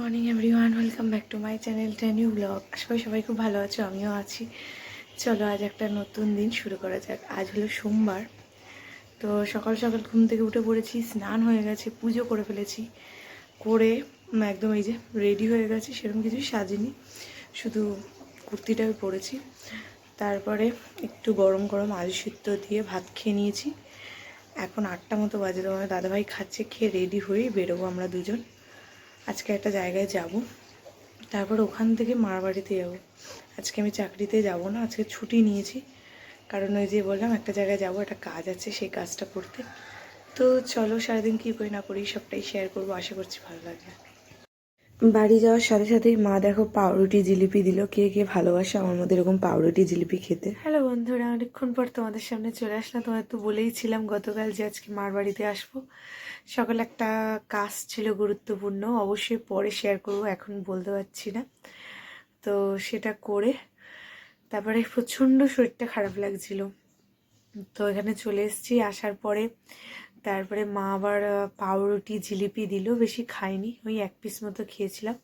Morning everyone, welcome back to my channel new vlog. আশা করি সবাই খুব ভালো আছো, আমিও আছি। চলো আজ একটা নতুন দিন শুরু করা যাক। আজ হলো সোমবার। তো সকাল সকাল ঘুম থেকে উঠে পড়েছি, স্নান হয়ে গেছে, পুজো করে ফেলেছি। করে একদম এই যে রেডি হয়ে গেছি, সেরকম কিছুই সাজিনি, শুধু কুর্তিটাই পরেছি। তারপরে একটু গরম গরম আলু সিদ্ধ দিয়ে ভাত খেয়ে নিয়েছি। এখন 8টা মতো বাজে, তোমার দাদাভাই খাচ্ছে, খেয়ে রেডি হয়ে বেরোবো আমরা দুজন। আজকে একটা জায়গায় যাব, তারপর ওখান থেকে মার বাড়িতে যাবো। আজকে আমি চাকরিতে যাব না, আজকে ছুটি নিয়েছি, কারণ ওই যে বললাম একটা জায়গায় যাব, একটা কাজ আছে, সেই কাজটা করতে। তো চলো সারাদিন কী করি না করি সবটাই শেয়ার করবো, আশা করছি ভালো লাগবে। বাড়ি যাওয়ার সাথে সাথেই মা দেখো পাউরুটি জিলিপি দিল। কে কে ভালোবাসে আমার মধ্যে এরকম পাউরুটি জিলিপি খেতে। হ্যালো বন্ধুরা, অনেকক্ষণ পর তোমাদের সামনে চলে আসলাম। তোমাদের তো বলেইছিলাম গতকাল যে আজকে মার বাড়িতে আসবো। সকালে একটা কাজ ছিল গুরুত্বপূর্ণ, অবশ্যই পরে শেয়ার করবো, এখন বলতে পারছি না। তো সেটা করে তারপরে প্রচণ্ড শরীরটা খারাপ লাগছিল, তো এখানে চলে এসেছি। আসার পরে তারপরে মা আবার পাউরুটি জিলিপি দিল, বেশি খাইনি, ওই 1 পিস মতো খেয়েছিলাম।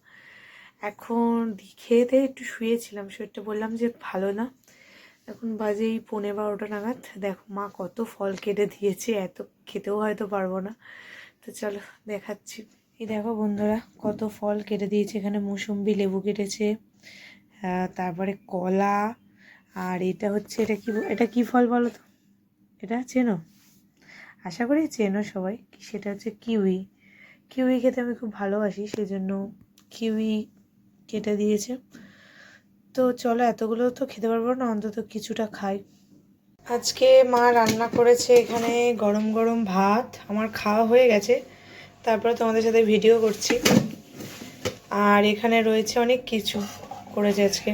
এখন খেয়ে একটু শুয়েছিলাম, শরীরটা বললাম যে ভালো না। এখন বাজে এই 11:15 নাগাদ। দেখো মা কত ফল কেটে দিয়েছে, এত খেতেও হয়তো পারবো না, তো চলো দেখাচ্ছি। এই দেখো বন্ধুরা, কত ফল কেটে দিয়েছে। এখানে মুসম্বি, লেবু কেটেছে, তারপরে কলা, আর এটা হচ্ছে, এটা কি ফল বলো তো? এটা চেনো? আশা করি চেনো সবাই। সেটা হচ্ছে কিউই। কিউই খেতে আমি খুব ভালোবাসি, সেই জন্য কিউই কেটে দিয়েছে। তো চলো, এতগুলো তো খেতে পারবো না, অন্তত কিছুটা খাই। আজকে মা রান্না করেছে এখানে গরম গরম ভাত, আমার খাওয়া হয়ে গেছে, তারপরে তোমাদের সাথে ভিডিও করছি। আর এখানে রয়েছে অনেক কিছু করেছে আজকে,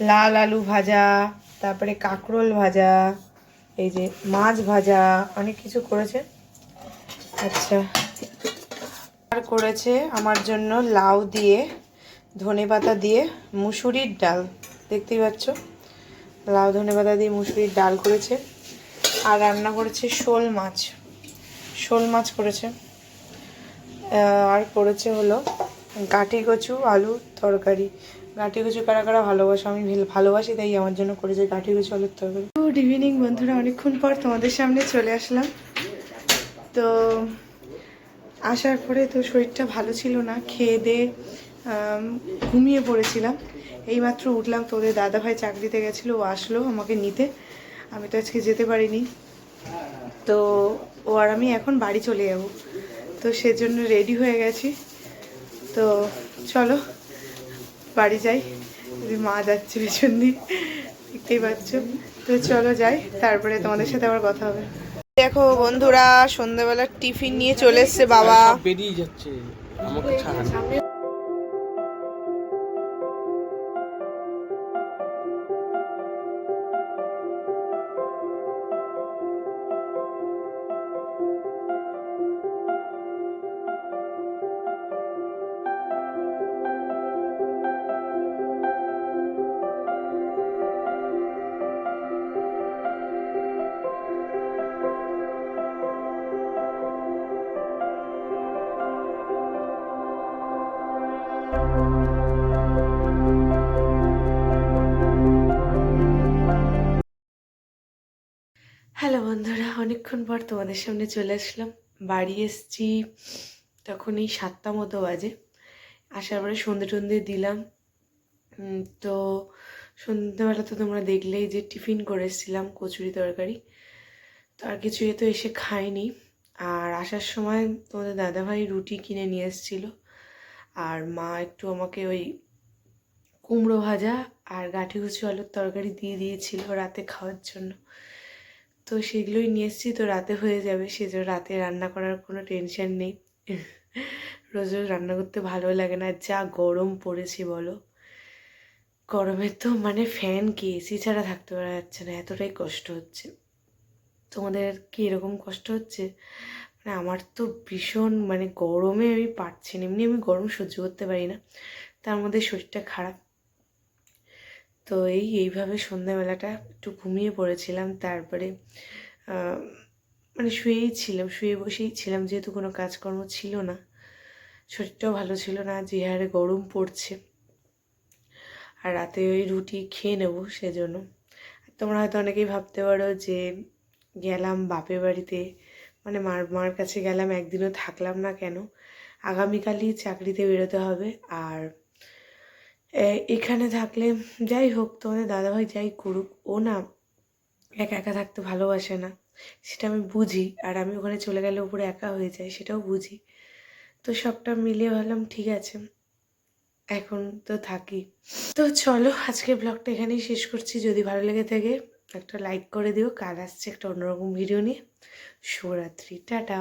লাল আলু ভাজা, তারপরে কাঁকরোল ভাজা, এই যে মাছ ভাজা, অনেক কিছু করেছে। আচ্ছা, আর করেছে আমার জন্য লাউ দিয়ে, ধনেপাতা দিয়ে মুসুরির ডাল, দেখতেই পাচ্ছ, লাউ ধনেপাতা দিয়ে মুসুরির ডাল করেছে। আর রান্না করেছে শোল মাছ, শোল মাছ করেছে। আর করেছে হলো গাঁটি কচু আলুর তরকারি। গাঁটি কচু কারা কারা ভালোবাসো? আমি ভালোবাসি, তাই আমার জন্য করেছে গাঁটি কচু আলুর তরকারি। গুড ইভিনিং বন্ধুরা, অনেকক্ষণ পর তোমাদের সামনে চলে আসলাম। তো আসার পরে তো শরীরটা ভালো ছিল না, খেয়ে দিয়ে ঘুমিয়ে পড়েছিলাম। এইমাত্র উঠলাম, তোদের দাদাভাই চাকরিতে গেছিলো, ও আসলো আমাকে নিতে। আমি তো আজকে যেতে পারিনি, তো ও আর আমি এখন বাড়ি চলে যাব, তো সেজন্য রেডি হয়ে গেছি। তো চলো বাড়ি যাই। মা যাচ্ছে পেছন দিয়ে, দেখতেই পাচ্ছ। তো চলো যাই, তারপরে তোমাদের সাথে আবার কথা হবে। দেখো বন্ধুরা, সন্ধ্যাবেলার টিফিন নিয়ে চলে এসছে বাবা। বেরিয়ে যাচ্ছে আমাকে ছাড়। হ্যালো বন্ধুরা, অনেকক্ষণ পর তোমাদের সামনে চলে আসলাম। বাড়ি এসছি তখন এই 7টা মতো বাজে। আসার পরে সন্ধে টন্ধে দিলাম। তো সন্ধ্যেবেলা তো তোমরা দেখলেই যে টিফিন করে এসেছিলাম, কচুরি তরকারি। তো আর কিছু তো এসে খাইনি। আর আসার সময় তোমাদের দাদাভাই রুটি কিনে নিয়ে এসেছিলো, আর মা একটু আমাকে ওই কুমড়ো ভাজা আর গাঁঠি কচু আলুর তরকারি দিয়ে দিয়েছিল রাতে খাওয়ার জন্য। তো সেগুলোই নিয়ে এসেছি, তো রাতে হয়ে যাবে, সেজন্য রাতে রান্না করার কোনো টেনশন নেই। রোজ রোজ রান্না করতে ভালো লাগে না, যা গরম পড়েছে বলো। গরমে তো মানে ফ্যান কি এসি ছাড়া থাকতে পারা যাচ্ছে না, এতটাই কষ্ট হচ্ছে। তোমাদের কি এরকম কষ্ট হচ্ছে? মানে আমার তো ভীষণ, মানে গরমে আমি পারছি না, এমনি আমি গরম সহ্য করতে পারি না, তার মধ্যে শরীরটা খারাপ। তো এইভাবে সন্ধ্যাবেলাটা একটু ঘুমিয়ে পড়েছিলাম। তারপরে মানে শুয়ে বসেই ছিলাম, যেহেতু কোনো কাজকর্ম ছিল না। শরীরটাও ভালো ছিল না, যে হারে গরম পড়ছে। আর রাতে ওই রুটি খেয়ে নেবো সেজন্য। তোমরা হয়তো অনেকেই ভাবতে পারো যে গেলাম বাপের বাড়িতে, মানে মার কাছে গেলাম, একদিনও থাকলাম না কেন? আগামীকালই চাকরিতে বেরোতে হবে। আর এখানে থাকলে যাই হোক, তোমাদের দাদাভাই যাই করুক, ও না একা একা থাকতে ভালোবাসে না, সেটা আমি বুঝি। আর আমি ওখানে চলে গেলে উপরে একা হয়ে যায়, সেটাও বুঝি। তো সবটা মিলিয়ে ভাবলাম ঠিক আছে, এখন তো থাকি। তো চলো আজকের ব্লগটা এখানেই শেষ করছি। যদি ভালো লেগে থাকে একটা লাইক করে দিও। কাল আসছে একটা অন্যরকম ভিডিও নিয়ে। শুভরাত্রি, টাটা।